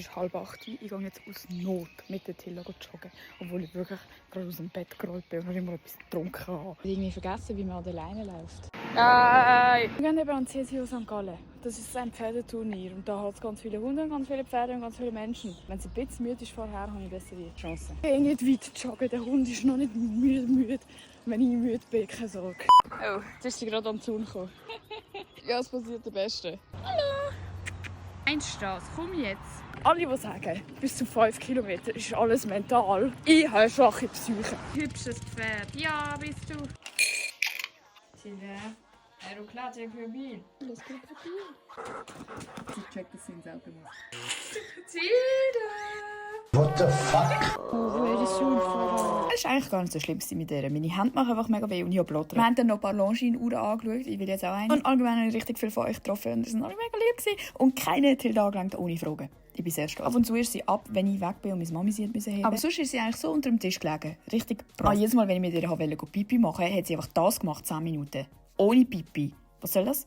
ist 7:30. Ich gehe jetzt aus Not mit der Tilla joggen, obwohl ich wirklich gerade aus dem Bett gerollt bin und noch immer etwas getrunken habe. Ich habe irgendwie vergessen, wie man an der Leine läuft. Nein! Wir gehen eben an CSU St. Gallen. Das ist ein Pferdeturnier und da hat es ganz viele Hunde, ganz viele Pferde und ganz viele Menschen. Wenn es ein bisschen müde ist vorher, habe ich bessere Chancen. Ich gehe nicht weiter joggen, der Hund ist noch nicht müde. Wenn ich müde bin, keine Sorge. Oh, jetzt ist sie gerade am Zaun gekommen. Ja, es passiert der Beste. Hallo! Einstrasse, komm jetzt. Alle, die sagen, bis zu 5 Kilometer ist alles mental. Ich habe eine schwache Psyche. Hübsches Pferd. Ja, bist du. Silvia, aeroclate mobil. Los, geht mobil. Sie checkt, dass sie ihn selber macht. What the fuck? Oh, very soon for. Das ist eigentlich gar nicht so schlimm mit der. Meine Hände machen einfach mega weh und ich habe Blutter. Wir haben dann noch ein paar Longines-Uhren angeschaut. Ich will jetzt auch eine. Und allgemein habe ich richtig viele von euch getroffen. Und die waren alle mega lieb gewesen. Und keine hat Hilda angelangt ohne Fragen. Ich bin sehr stolz. Ab und zu ist sie ab, wenn ich weg bin und meine Mami sie musste heben. Aber sonst ist sie eigentlich so unter dem Tisch gelegen. Richtig brav. Jedes Mal, wenn ich mit ihr Pipi machen wollte, hat sie einfach das gemacht, 10 Minuten. Ohne Pipi. Was soll das?